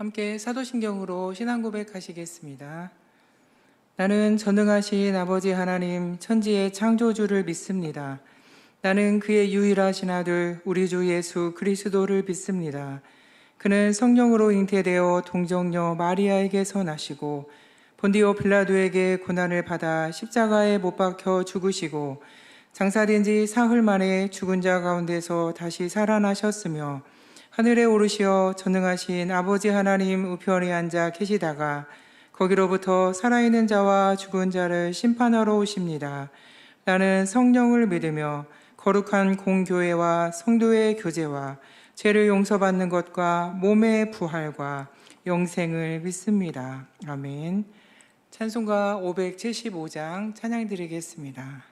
함께 사도신경으로 신앙 고백하시겠습니다. 나는 전능하신 아버지 하나님 천지의 창조주를 믿습니다. 나는 그의 유일하신 아들 우리 주 예수 그리스도를 믿습니다. 그는 성령으로 잉태되어 동정녀 마리아에게서 나시고 본디오 빌라도에게 고난을 받아 십자가에 못 박혀 죽으시고 장사된 지 사흘 만에 죽은 자 가운데서 다시 살아나셨으며 하늘에 오르시어 전능하신 아버지 하나님 우편에 앉아 계시다가 거기로부터 살아있는 자와 죽은 자를 심판하러 오십니다. 나는 성령을 믿으며 거룩한 공교회와 성도의 교제와 죄를 용서받는 것과 몸의 부활과 영생을 믿습니다. 아멘. 찬송가 575장 찬양 드리겠습니다.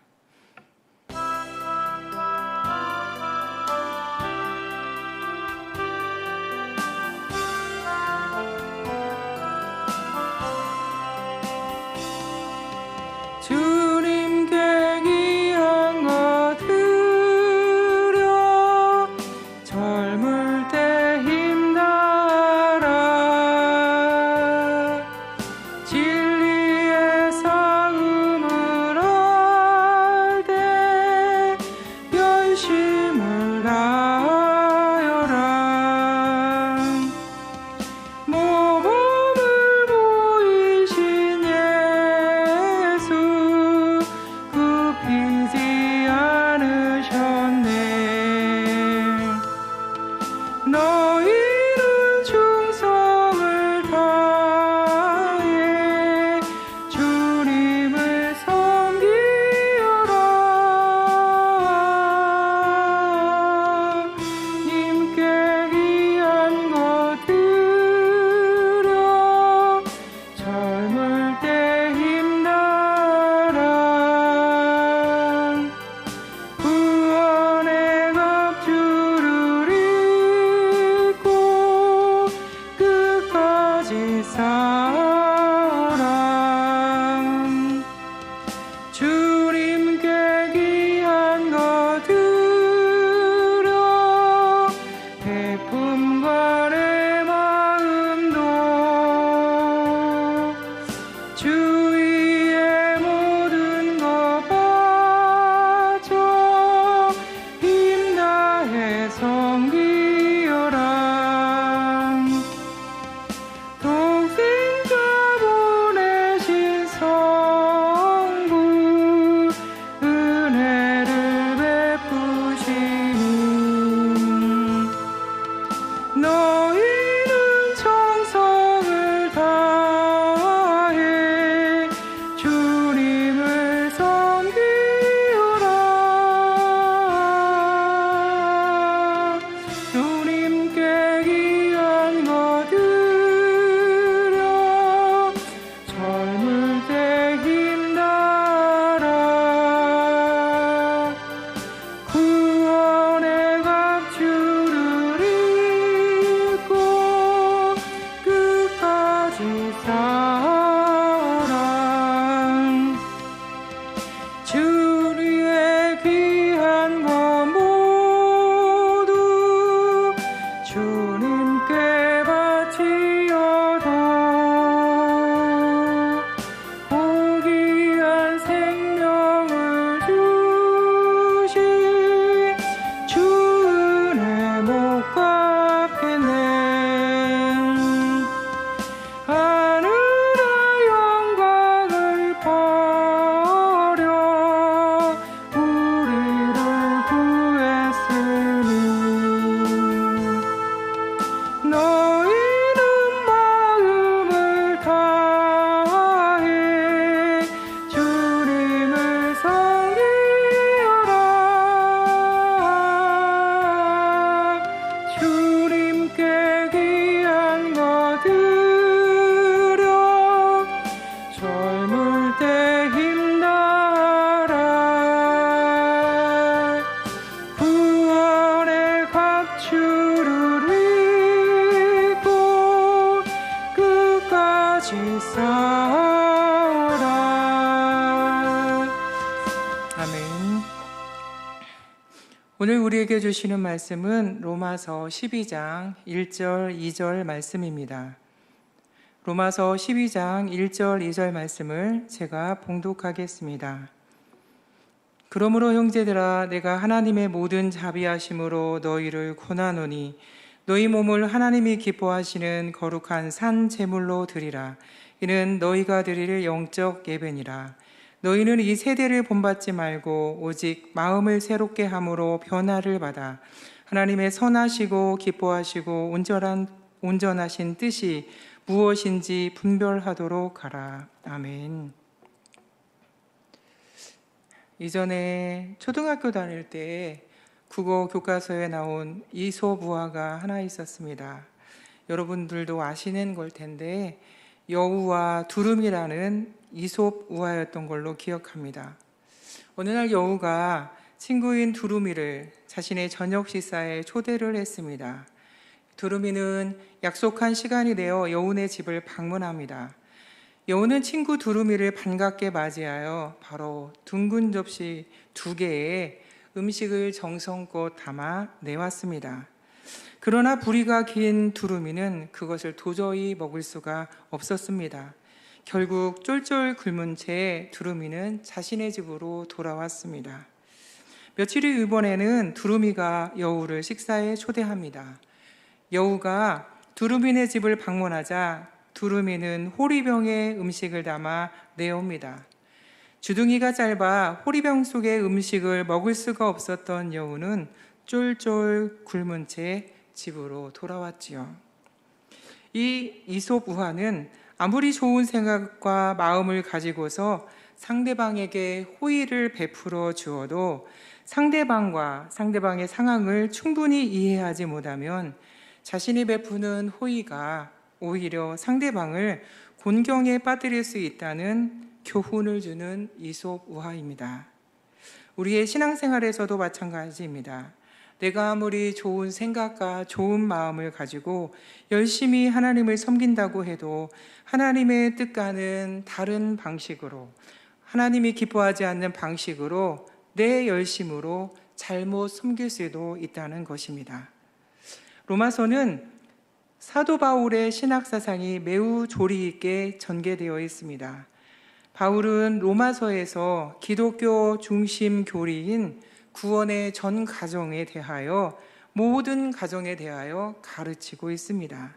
주님께 귀한 것 드려 젊을 때 힘다하라 진리의 싸움을 할 때 열심을 다하여라 모범을 보이신 예수 굽히지 않으셨네 너희는 충성을 다해 주님을 섬기어라 님께 귀한 것 드려 젊을 때 힘다하라 구원의 갑주를 입고 끝까지 싸우라 주님께 귀한 것 드려 베품과 내 마음도 주위의 모든 것 바쳐 힘다해 섬기어라 독생자 보내신 성부 은혜를 베푸시니 너희는 정성을 다해 주님을 섬기어라 주님께 귀한 것 드려 젊을 때 힘다하라 구원의 갑주를 입고 끝까지 싸우라 주의 귀한 것 모두 주님께 바치어도 고귀한 생명을 주신 주 은혜 못 갚겠네 하늘의 영광을 버려 우리를 구했으니 너희는 마음을 다해 주님을 섬기어라 주님께 귀한 것 드려 젊을 때 힘다하라 구원의 갑주를 입고 끝까지 싸우라 아멘. 오늘 우리에게 주시는 말씀은 로마서 12장 1절 2절 말씀입니다. 로마서 12장 1절 2절 말씀을 제가 봉독하겠습니다. 그러므로 형제들아 내가 하나님의 모든 자비하심으로 너희를 권하노니 너희 몸을 하나님이 기뻐하시는 거룩한 산 제물로 드리라. 이는 너희가 드릴 영적 예배니라. 너희는 이 세대를 본받지 말고 오직 마음을 새롭게 함으로 변화를 받아 하나님의 선하시고 기뻐하시고 온전하신 뜻이 무엇인지 분별하도록 하라. 아멘. 이전에 초등학교 다닐 때 국어 교과서에 나온 이솝 우화가 하나 있었습니다. 여러분들도 아시는 걸 텐데 여우와 두루미라는 이솝 우화였던 걸로 기억합니다. 어느 날 여우가 친구인 두루미를 자신의 저녁 식사에 초대를 했습니다. 두루미는 약속한 시간이 되어 여우네 집을 방문합니다. 여우는 친구 두루미를 반갑게 맞이하여 바로 둥근 접시 2개에 음식을 정성껏 담아 내왔습니다. 그러나 부리가 긴 두루미는 그것을 도저히 먹을 수가 없었습니다. 결국 쫄쫄 굶은 채 두루미는 자신의 집으로 돌아왔습니다. 며칠 후 이번에는 두루미가 여우를 식사에 초대합니다. 여우가 두루미네 집을 방문하자 두루미는 호리병에 음식을 담아 내옵니다. 주둥이가 짧아 호리병 속의 음식을 먹을 수가 없었던 여우는 쫄쫄 굶은 채 집으로 돌아왔지요. 이 이솝 우화는 아무리 좋은 생각과 마음을 가지고서 상대방에게 호의를 베풀어 주어도 상대방의 상황을 충분히 이해하지 못하면 자신이 베푸는 호의가 오히려 상대방을 곤경에 빠뜨릴 수 있다는 교훈을 주는 이솝 우화입니다. 우리의 신앙생활에서도 마찬가지입니다. 내가 아무리 좋은 생각과 좋은 마음을 가지고 열심히 하나님을 섬긴다고 해도 하나님의 뜻과는 다른 방식으로, 하나님이 기뻐하지 않는 방식으로 내 열심으로 잘못 섬길 수도 있다는 것입니다. 로마서는 사도 바울의 신학 사상이 매우 조리 있게 전개되어 있습니다. 바울은 로마서에서 기독교 중심 교리인 구원의 전 가정에 대하여 모든 가정에 대하여 가르치고 있습니다.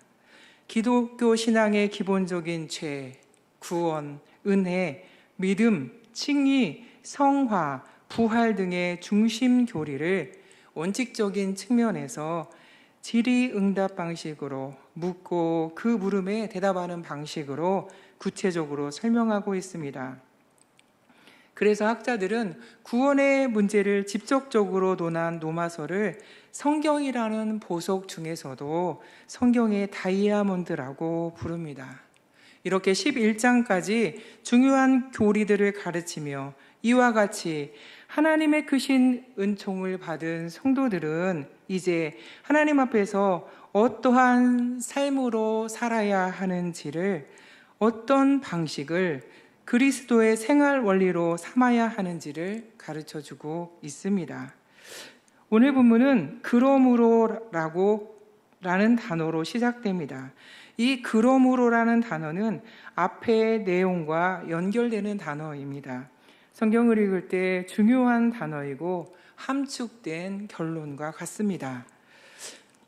기독교 신앙의 기본적인 죄, 구원, 은혜, 믿음, 칭의, 성화, 부활 등의 중심 교리를 원칙적인 측면에서 질의응답 방식으로 묻고 그 물음에 대답하는 방식으로 구체적으로 설명하고 있습니다. 그래서 학자들은 구원의 문제를 직접적으로 논한 로마서를 성경이라는 보석 중에서도 성경의 다이아몬드라고 부릅니다. 이렇게 11장까지 중요한 교리들을 가르치며 이와 같이 하나님의 크신 은총을 받은 성도들은 이제 하나님 앞에서 어떠한 삶으로 살아야 하는지를, 어떤 방식을 그리스도의 생활 원리로 삼아야 하는지를 가르쳐주고 있습니다. 오늘 본문은 그러므로라는 단어로 시작됩니다. 이 그러므로라는 단어는 앞의 내용과 연결되는 단어입니다. 성경을 읽을 때 중요한 단어이고 함축된 결론과 같습니다.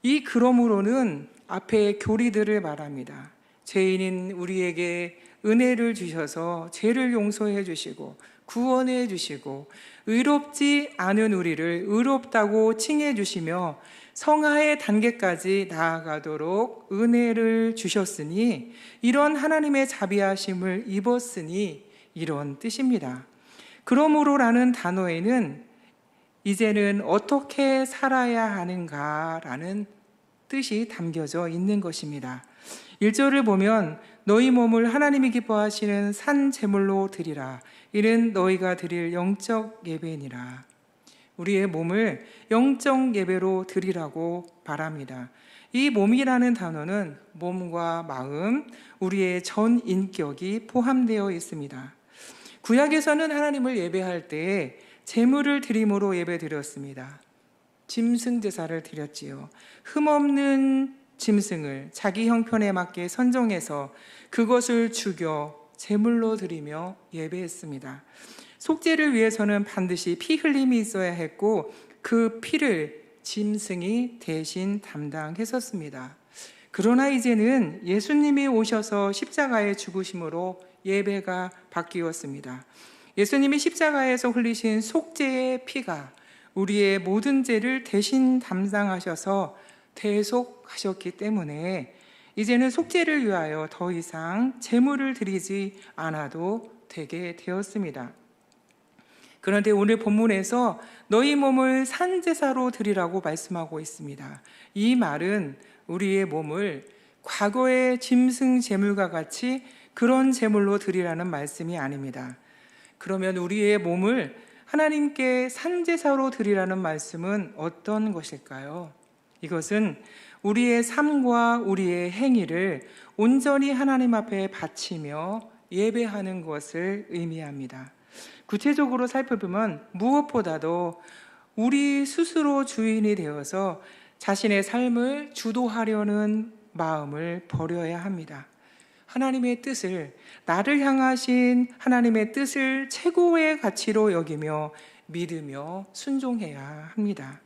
이 그러므로는 앞의 교리들을 말합니다. 죄인인 우리에게 은혜를 주셔서 죄를 용서해 주시고 구원해 주시고 의롭지 않은 우리를 의롭다고 칭해 주시며 성화의 단계까지 나아가도록 은혜를 주셨으니 이런 하나님의 자비하심을 입었으니 이런 뜻입니다. 그러므로라는 단어에는 이제는 어떻게 살아야 하는가라는 뜻이 담겨져 있는 것입니다. 1절을 보면 너희 몸을 하나님이 기뻐하시는 산 제물로 드리라. 이는 너희가 드릴 영적 예배니라. 우리의 몸을 영적 예배로 드리라고 말합니다. 이 몸이라는 단어는 몸과 마음, 우리의 전 인격이 포함되어 있습니다. 구약에서는 하나님을 예배할 때 제물을 드림으로 예배 드렸습니다. 짐승 제사를 드렸지요. 흠없는 짐승을 자기 형편에 맞게 선정해서 그것을 죽여 제물로 드리며 예배했습니다. 속죄를 위해서는 반드시 피 흘림이 있어야 했고 그 피를 짐승이 대신 담당했었습니다. 그러나 이제는 예수님이 오셔서 십자가에 죽으심으로 예배가 바뀌었습니다. 예수님이 십자가에서 흘리신 속죄의 피가 우리의 모든 죄를 대신 담당하셔서 대속하셨기 때문에 이제는 속죄를 위하여 더 이상 제물을 드리지 않아도 되게 되었습니다. 그런데 오늘 본문에서 너희 몸을 산제사로 드리라고 말씀하고 있습니다. 이 말은 우리의 몸을 과거의 짐승 제물과 같이 그런 제물로 드리라는 말씀이 아닙니다. 그러면 우리의 몸을 하나님께 산제사로 드리라는 말씀은 어떤 것일까요? 이것은 우리의 삶과 우리의 행위를 온전히 하나님 앞에 바치며 예배하는 것을 의미합니다. 구체적으로 살펴보면 무엇보다도 우리 스스로 주인이 되어서 자신의 삶을 주도하려는 마음을 버려야 합니다. 하나님의 뜻을, 나를 향하신 하나님의 뜻을 최고의 가치로 여기며 믿으며 순종해야 합니다.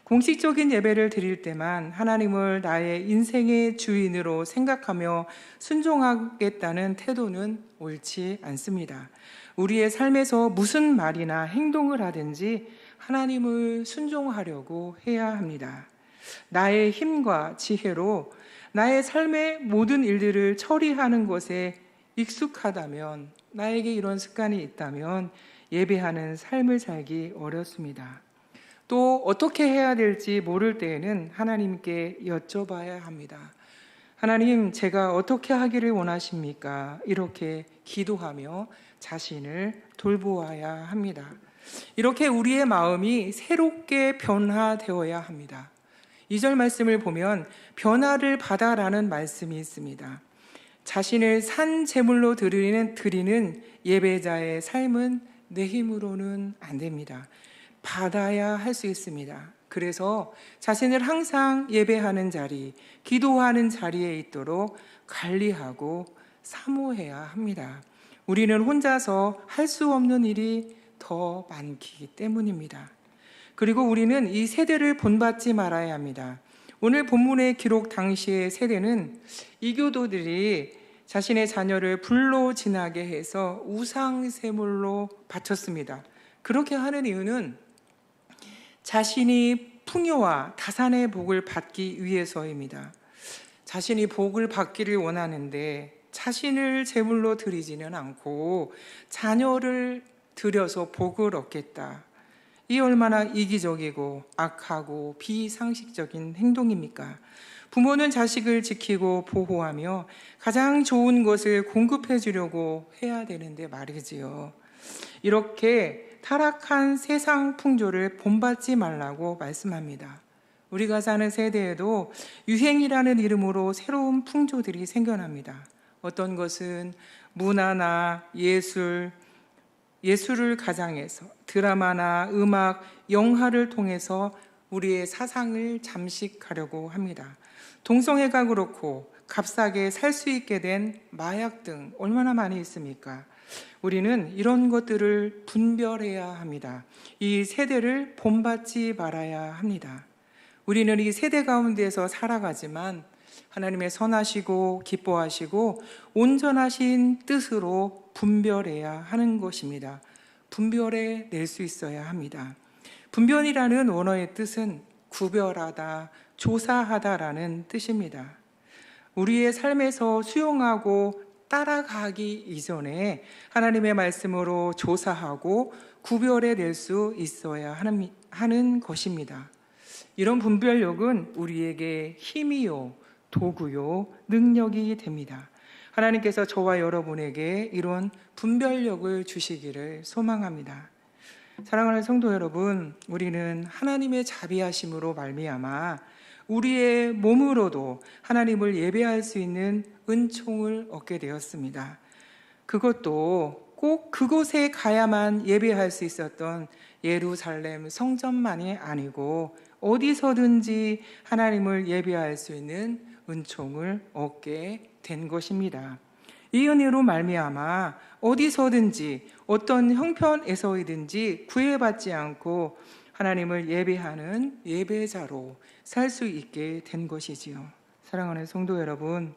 공식적인 예배를 드릴 때만 하나님을 나의 인생의 주인으로 생각하며 순종하겠다는 태도는 옳지 않습니다. 우리의 삶에서 무슨 말이나 행동을 하든지 하나님을 순종하려고 해야 합니다. 나의 힘과 지혜로 나의 삶의 모든 일들을 처리하는 것에 익숙하다면, 나에게 이런 습관이 있다면 예배하는 삶을 살기 어렵습니다. 또 어떻게 해야 될지 모를 때에는 하나님께 여쭤봐야 합니다. 하나님, 제가 어떻게 하기를 원하십니까? 이렇게 기도하며 자신을 돌보아야 합니다. 이렇게 우리의 마음이 새롭게 변화되어야 합니다. 2절 말씀을 보면 변화를 받아라는 말씀이 있습니다. 자신을 산 제물로 드리는 예배자의 삶은 내 힘으로는 안 됩니다. 받아야 할 수 있습니다. 그래서 자신을 항상 예배하는 자리, 기도하는 자리에 있도록 관리하고 사모해야 합니다. 우리는 혼자서 할 수 없는 일이 더 많기 때문입니다. 그리고 우리는 이 세대를 본받지 말아야 합니다. 오늘 본문의 기록 당시의 세대는 이교도들이 자신의 자녀를 불로 지나게 해서 우상세물로 바쳤습니다. 그렇게 하는 이유는 자신이 풍요와 다산의 복을 받기 위해서입니다. 자신이 복을 받기를 원하는데 자신을 제물로 드리지는 않고 자녀를 드려서 복을 얻겠다. 이 얼마나 이기적이고 악하고 비상식적인 행동입니까? 부모는 자식을 지키고 보호하며 가장 좋은 것을 공급해 주려고 해야 되는데 말이지요. 이렇게 타락한 세상 풍조를 본받지 말라고 말씀합니다. 우리가 사는 세대에도 유행이라는 이름으로 새로운 풍조들이 생겨납니다. 어떤 것은 문화나 예술을 가장해서 드라마나 음악, 영화를 통해서 우리의 사상을 잠식하려고 합니다. 동성애가 그렇고 값싸게 살 수 있게 된 마약 등 얼마나 많이 있습니까? 우리는 이런 것들을 분별해야 합니다. 이 세대를 본받지 말아야 합니다. 우리는 이 세대 가운데서 살아가지만 하나님의 선하시고 기뻐하시고 온전하신 뜻으로 분별해야 하는 것입니다. 분별해 낼 수 있어야 합니다. 분별이라는 원어의 뜻은 구별하다, 조사하다라는 뜻입니다. 우리의 삶에서 수용하고 따라가기 이전에 하나님의 말씀으로 조사하고 구별해 낼 수 있어야 하는 것입니다. 이런 분별력은 우리에게 힘이요, 도구요, 능력이 됩니다. 하나님께서 저와 여러분에게 이런 분별력을 주시기를 소망합니다. 사랑하는 성도 여러분, 우리는 하나님의 자비하심으로 말미암아 우리의 몸으로도 하나님을 예배할 수 있는 은총을 얻게 되었습니다. 그것도 꼭 그곳에 가야만 예배할 수 있었던 예루살렘 성전만이 아니고 어디서든지 하나님을 예배할 수 있는 은총을 얻게 된 것입니다. 이 은혜로 말미암아 어디서든지 어떤 형편에서이든지 구애받지 않고 하나님을 예배하는 예배자로 살 수 있게 된 것이지요. 사랑하는 성도 여러분,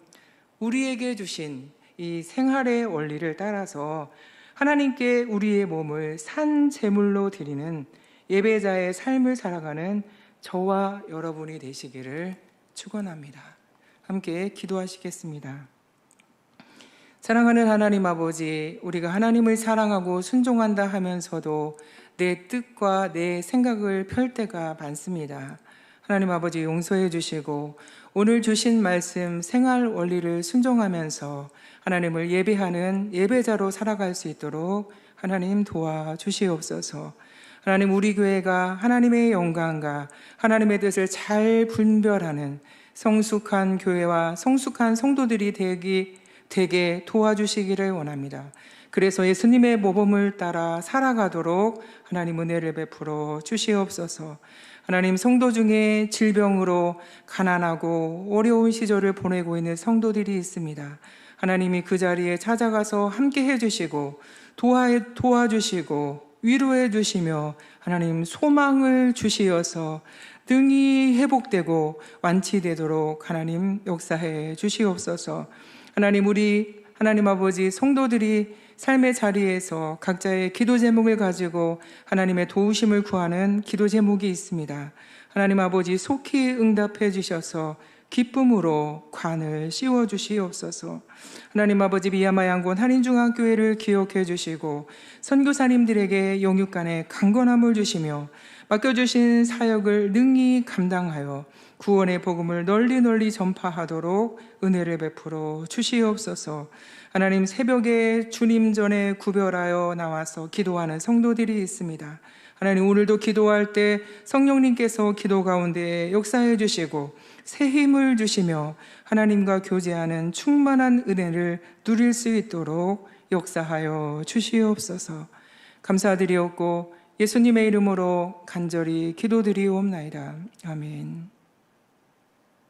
우리에게 주신 이 생활의 원리를 따라서 하나님께 우리의 몸을 산 제물로 드리는 예배자의 삶을 살아가는 저와 여러분이 되시기를 축원합니다. 함께 기도하시겠습니다. 사랑하는 하나님 아버지, 우리가 하나님을 사랑하고 순종한다 하면서도 내 뜻과 내 생각을 펼 때가 많습니다. 하나님 아버지 용서해 주시고 오늘 주신 말씀 생활 원리를 순종하면서 하나님을 예배하는 예배자로 살아갈 수 있도록 하나님 도와주시옵소서. 하나님, 우리 교회가 하나님의 영광과 하나님의 뜻을 잘 분별하는 성숙한 교회와 성숙한 성도들이 되게 도와주시기를 원합니다. 그래서 예수님의 모범을 따라 살아가도록 하나님 은혜를 베풀어 주시옵소서. 하나님, 성도 중에 질병으로 가난하고 어려운 시절을 보내고 있는 성도들이 있습니다. 하나님이 그 자리에 찾아가서 함께 해주시고 도와주시고 위로해 주시며 하나님 소망을 주시어서 능히 회복되고 완치되도록 하나님 역사해 주시옵소서. 하나님, 우리 하나님 아버지 성도들이 삶의 자리에서 각자의 기도 제목을 가지고 하나님의 도우심을 구하는 기도 제목이 있습니다. 하나님 아버지 속히 응답해 주셔서 기쁨으로 관을 씌워 주시옵소서. 하나님 아버지 미야마 양곤 한인중앙교회를 기억해 주시고 선교사님들에게 영육간의 강건함을 주시며 맡겨주신 사역을 능히 감당하여 구원의 복음을 널리 전파하도록 은혜를 베풀어 주시옵소서. 하나님, 새벽에 주님 전에 구별하여 나와서 기도하는 성도들이 있습니다. 하나님, 오늘도 기도할 때 성령님께서 기도 가운데 역사해 주시고 새 힘을 주시며 하나님과 교제하는 충만한 은혜를 누릴 수 있도록 역사하여 주시옵소서. 감사드리옵고 예수님의 이름으로 간절히 기도드리옵나이다. 아멘.